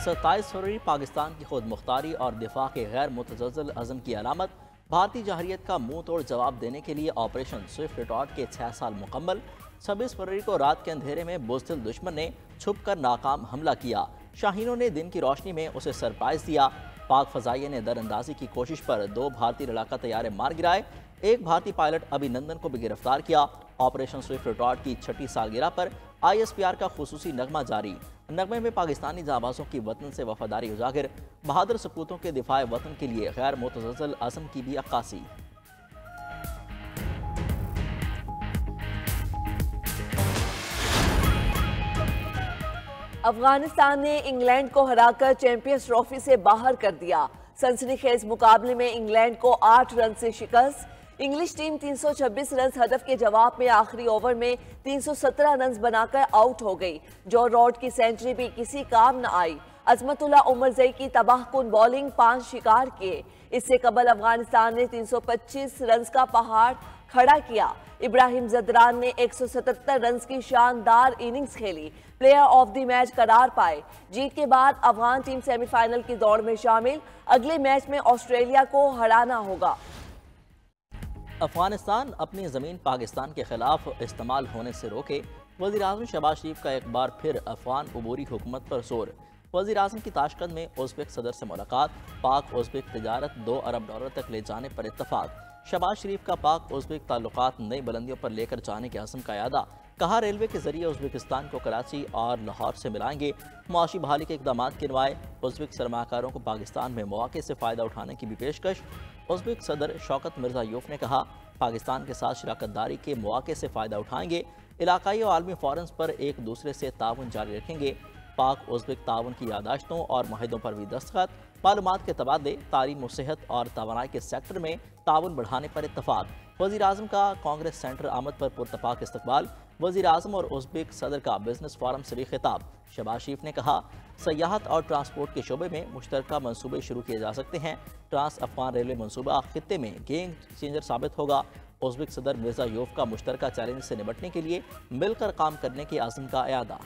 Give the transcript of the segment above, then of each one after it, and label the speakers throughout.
Speaker 1: 27 फरवरी पाकिस्तान की खुद मुख्तारी और दिफा के गैर मुतज़्ज़ल अज़म की अलामत। भारतीय जहरियत का मुंह तोड़ जवाब देने के लिए ऑपरेशन स्विफ्ट रिटॉर्ट के 6 साल मुकम्मल। 26 फरवरी को रात के अंधेरे में बुज़दिल दुश्मन ने छुप कर नाकाम हमला किया। शाहीनों ने दिन की रोशनी में उसे सरप्राइज दिया। पाक फजाइये ने दरअंदाजी की कोशिश पर 2 भारतीय लड़ाका तैयारे मार गिराए। एक भारतीय पायलट अभिनंदन को भी गिरफ्तार किया। ऑपरेशन स्विफ्ट रिटॉर्ट की 6ठी सालगिरह पर ISPR का खुसूसी नगमा जारी। नगमे में पाकिस्तानी जाबाजों की वतन से वफादारी उजागर, बहादुर सपूतों के दिफाए वतन के लिए गैर मुतज़्ज़ल अज़म की भी अक्कासी।
Speaker 2: अफगानिस्तान ने इंग्लैंड को हराकर चैंपियंस ट्रॉफी से बाहर कर दिया। सनसनीखेज मुकाबले में इंग्लैंड को 8 रन से शिकस्त। इंग्लिश टीम 326 रन हदफ के जवाब में आखिरी ओवर में 317 रन बनाकर आउट हो गई। जॉ रॉड की सेंचुरी भी किसी काम न आई। अजमतुल्लाह उमरजई की तबाहकुन बॉलिंग 5 शिकार किए। इससे कबल अफगानिस्तान ने 325 रन का पहाड़ खड़ा किया। इब्राहिम जदरान ने 177 रन की शानदार इनिंग्स खेली। प्लेयर ऑफ द मैच करार पाए। जीत के बाद अफगान टीम सेमीफाइनल की दौड़ में शामिल। अगले मैच में ऑस्ट्रेलिया को हराना होगा।
Speaker 1: अफगानिस्तान अपनी ज़मीन पाकिस्तान के खिलाफ इस्तेमाल होने से रोके। वज़ीर-ए-आज़म शहबाज शरीफ का एक बार फिर अफगान अबूरी हुकूमत पर जोर। वज़ीर-ए-आज़म की ताशकंद में उज़्बेक सदर से मुलाकात। पाक उज़्बेक तिजारत $2 अरब तक ले जाने पर इत्तफाक। शहबाज शरीफ का पाक उज़्बेक ताल्लुकात नई बुलंदियों पर लेकर जाने के अज़्म का यादा। कहा, रेलवे के जरिए उज़्बेकिस्तान को कराची और लाहौर से मिलाएंगे। मुआशी बहाली के इक़दाम गिनवाए। उज़्बेक सरमाकारों को पाकिस्तान में मौके से फ़ायदा उठाने की भी पेशकश। उज़्बेक सदर शौकत मिर्ज़ायोफ ने कहा, पाकिस्तान के साथ शराकतदारी के मौके से फ़ायदा उठाएंगे। इलाकाई और आलमी फोरम्स पर एक दूसरे से ताउन जारी रखेंगे। पाक उज़्बेक ताउन की यादाश्तों और माहिदों पर भी दस्तखत। मालूमात के तबादले, तालीम और सेहत और तवानाई के सेक्टर में ताउन बढ़ाने पर इत्तफाक। वज़ीर-ए-आज़म का कांग्रेस सेंटर आमद पर पुरतफाक इस्तकबाल। वज़ीर-ए-आज़म और उज़्बेक सदर का बिजनेस फोरम से भी खिताब। शहबाज शरीफ ने कहा, सयाहत और ट्रांसपोर्ट के शोबे में मुश्तरका मनसूबे शुरू किए जा सकते हैं। ट्रांस अफगान रेलवे मनसूबा खित्ते में गेम चेंजर साबित होगा। उज़्बेक सदर मिर्ज़ायोफ का मुश्तरका चैलेंज से निपटने के लिए मिलकर काम करने के अज़्म का इरादा।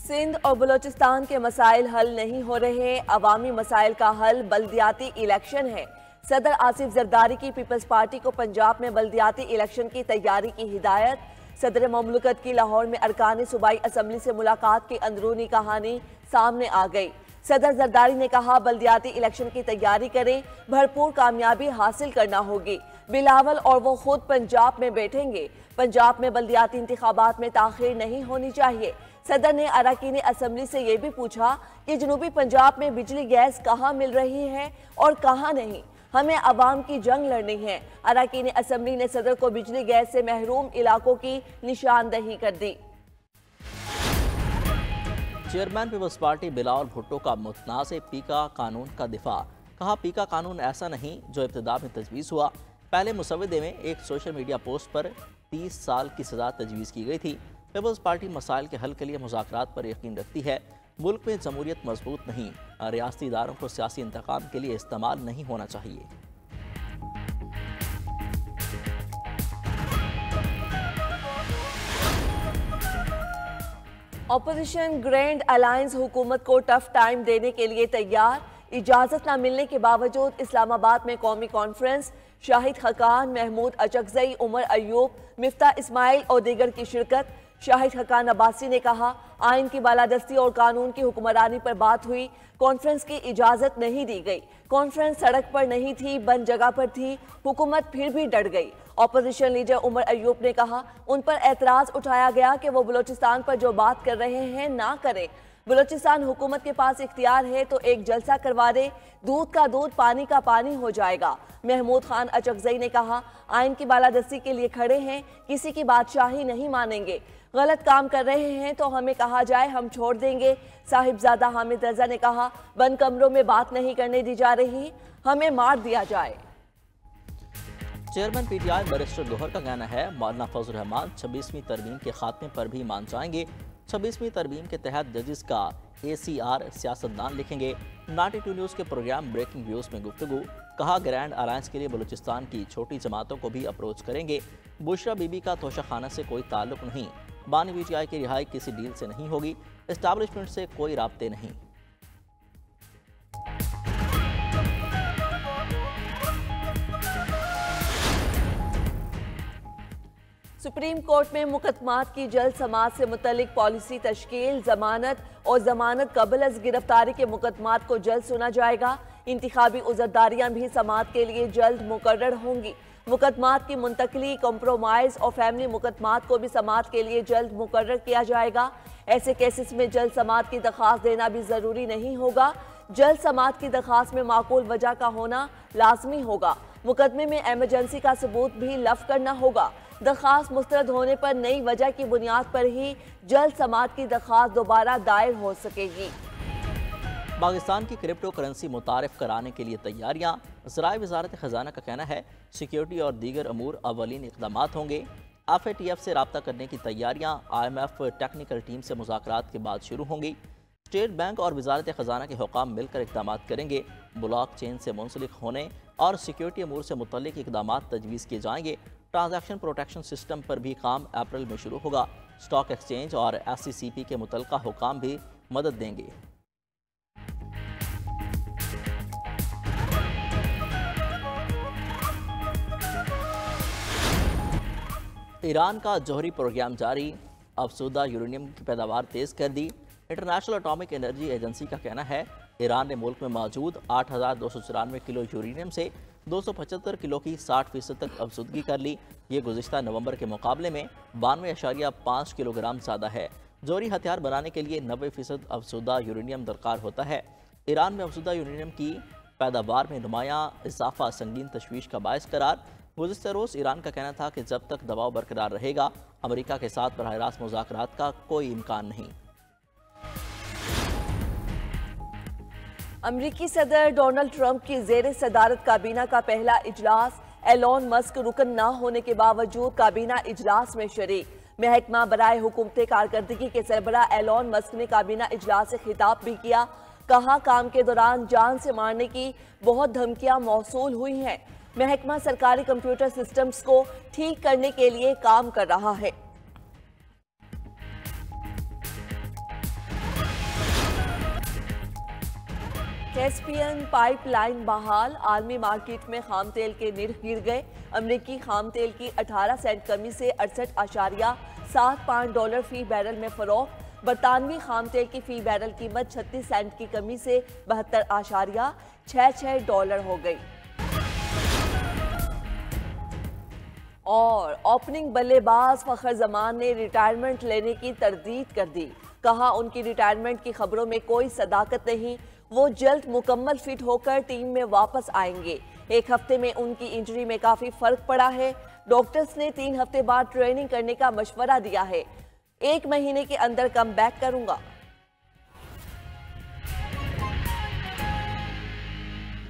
Speaker 2: सिंध और बलोचिस्तान के मसाइल हल नहीं हो रहे। अवामी मसाइल का हल बल्दियाती इलेक्शन है। सदर आसिफ जरदारी की पीपल्स पार्टी को पंजाब में बल्दियाती इलेक्शन की तैयारी की हिदायत। सदर ममलकत की लाहौर में अरकान सूबाई असम्बली से मुलाकात की अंदरूनी कहानी सामने आ गई। सदर जरदारी ने कहा, बल्दियाती इलेक्शन की तैयारी करें, भरपूर कामयाबी हासिल करना होगी। बिलावल और वो खुद पंजाब में बैठेंगे। पंजाब में बल्दियाती इंतखाबात में ताखीर नहीं होनी चाहिए। सदर ने अरकान असम्बली से ये भी पूछा कि जनूबी पंजाब में बिजली गैस कहाँ मिल रही है और कहाँ नहीं। हमें अवाम की जंग लड़नी है। अरकान असम्बली ने सदर को बिजली गैस से महरूम इलाकों की निशानदही कर दी।
Speaker 1: Chairman Peoples Party Bilawal Bhutto का मुतनाज़ पीका कानून का दिफा। कहा, पीका कानून ऐसा नहीं जो इब्तिदा में तजवीज़ हुआ। पहले मुसवदे में एक सोशल मीडिया पोस्ट पर 30 साल की सज़ा तजवीज़ की गई थी। पीपल्स पार्टी मसाइल के हल के लिए मुज़ाकरात पर यकीन रखती है। मुल्क में जमहूरियत मजबूत नहीं, रियासती इदारों को सियासी इंतकाम के लिए इस्तेमाल नहीं होना चाहिए।
Speaker 2: ऑपोजिशन ग्रैंड अलायंस हुकूमत को टफ टाइम देने के लिए तैयार। इजाजत न मिलने के बावजूद इस्लामाबाद में कौमी कॉन्फ्रेंस। शाहिद खकान, महमूद अचकजई, उमर अयूब, मिफ्ता इस्माइल और दीगर की शिरकत। शाहिद खकान अब्बासी ने कहा, आइन की बालादस्ती और कानून की हुक्मरानी पर बात हुई। कॉन्फ्रेंस की इजाजत नहीं दी गई। कॉन्फ्रेंस सड़क पर नहीं थी, बंद जगह पर थी। हुकूमत फिर भी डर गई। ऑपोजिशन लीडर उमर अयूब ने कहा, उन पर एतराज उठाया गया कि वो बलोचिस्तान पर जो बात कर रहे हैं ना करें। बलोचिस्तान हुकूमत के पास इख्तियार है तो एक जलसा करवा दे, दूध का दूध पानी का पानी हो जाएगा। महमूद खान अचकजई ने कहा, आइन की बालादस्ती के लिए खड़े हैं, किसी की बादशाही नहीं मानेंगे। गलत काम कर रहे हैं तो हमें कहा जाए, हम छोड़ देंगे। साहिबजादा हामिद रजा ने कहा, बंद कमरों में बात नहीं करने दी जा रही, हमें मार दिया जाए।
Speaker 1: चेयरमैन पीटीआई बैरिस्टर गौहर का कहना है, मौलाना फजल रहमान 26वीं तरमीम के खात्मे पर भी मान जाएंगे। 26वीं तरमीम के तहत जजेस का ACR सियासतदान लिखेंगे। 92 न्यूज़ के प्रोग्राम ब्रेकिंग व्यूज़ में गुफ्तगू। कहा ग्रैंड अलायंस के लिए बलूचिस्तान की छोटी जमातों को भी अप्रोच करेंगे। बुशरा बीबी का तोशाखाना से कोई ताल्लुक नहीं। बानी पीटीआई की रिहाई किसी डील से नहीं होगी। एस्टैब्लिशमेंट से कोई राब्ते नहीं।
Speaker 2: सुप्रीम कोर्ट में मुकदमात की जल्द समाअत से मुतल्लिक पॉलिसी तश्कील, जमानत और जमानत कबल अज गिरफ्तारी के मुकदमात को जल्द सुना जाएगा। इंतखाबी उज़रदारियां भी समाअत के लिए जल्द मुकर्रर होंगी। मुकदमात की मुंतकली, कंप्रोमाइज और फैमिली मुकदमात को भी समाअत के लिए जल्द मुकर्रर किया जाएगा। ऐसे केसेस में जल्द समाअत की दरख्वास्त देना भी जरूरी नहीं होगा। जल्द समाअत की दरख्वास्त में माकूल वजह का होना लाजमी होगा। मुकदमे में एमरजेंसी का सबूत भी लफ करना होगा। दरख्वास्त मुस्तरद होने पर नई वजह की बुनियाद पर ही जल्द समाअत की दरख्वास्त दोबारा दायर हो सकेगी।
Speaker 1: पाकिस्तान की क्रिप्टो करेंसी मुतारिफ कराने के लिए तैयारियां। ज़राए वज़ारत ख़जाना का कहना है सिक्योरिटी और दीगर अमूर अवलीन इक़दामात होंगे। FATF से रब्ता करने की तैयारियां IMF टेक्निकल टीम से मुज़ाकरात के बाद शुरू होंगी। स्टेट बैंक और वज़ारत ख़जाना के हुकाम मिलकर इक़दामात करेंगे। ब्लॉक चेन से मुंसलिक होने और सिक्योरिटी अमूर से मुतल्लिक इक़दामात तजवीज़ किए जाएंगे। ट्रांजैक्शन प्रोटेक्शन सिस्टम पर भी काम अप्रैल में शुरू होगा। स्टॉक एक्सचेंज और SCCP के मुतल्लिका हुकाम भी मदद देंगे। ईरान का जौहरी प्रोग्राम जारी। अफसुदा यूरेनियम की पैदावार तेज़ कर दी। इंटरनेशनल एटॉमिक एनर्जी एजेंसी का कहना है ईरान ने मुल्क में मौजूद 8,294 किलो यूरेनियम से 275 किलो की 60% तक अफसुदगी कर ली। ये गुज़िश्ता नवंबर के मुकाबले में 92.5 किलोग्राम ज़्यादा है। जौहरी हथियार बनाने के लिए 90% अफसुदा यूरेनियम दरकार होता है। ईरान में अफसुदा यूरेनियम की पैदावार में नुमायां इजाफा संगीन तशवीश का बायस करार। गुज़िश्ता रोज़ ईरान का कहना था कि जब तक दबाव बरकरार रहेगा अमेरिका के साथ बराह रास्त मुज़ाकरात का कोई इम्कान नहीं।
Speaker 2: अमरीकी सदर डोनाल्ड ट्रंप की ज़ेर सदारत काबीना का पहला इजलास। एलोन मस्क रुकन न होने के बावजूद काबीना इजलास में शरीक। महकमा बराए हुकूमत कारकर्दगी के सरबरा एलोन मस्क ने काबीना इजलास से खिताब भी किया। कहा काम के दौरान जान से मारने की बहुत धमकियां मौसूल हुई हैं। महकमा सरकारी कंप्यूटर सिस्टम्स को ठीक करने के लिए काम कर रहा है। कैस्पियन पाइपलाइन बहाल। आलमी मार्केट में खाम तेल के निर्ख गिर गए। अमरीकी खाम तेल की 18 सेंट कमी से $68.75 फी बैरल में फरोख्त। बरतानवी खाम तेल की फी बैरल कीमत 36 सेंट की कमी से $72.66 हो गई। और ओपनिंग बल्लेबाज फखर जमान ने रिटायरमेंट लेने की तरदीद कर दी। कहा उनकी रिटायरमेंट की खबरों में कोई सदाकत नहीं। वो जल्द मुकम्मल फिट होकर टीम में वापस आएंगे। एक हफ्ते में उनकी इंजरी में काफी फर्क पड़ा है। डॉक्टर्स ने 3 हफ्ते बाद ट्रेनिंग करने का मशवरा दिया है। 1 महीने के अंदर कम बैक करूंगा।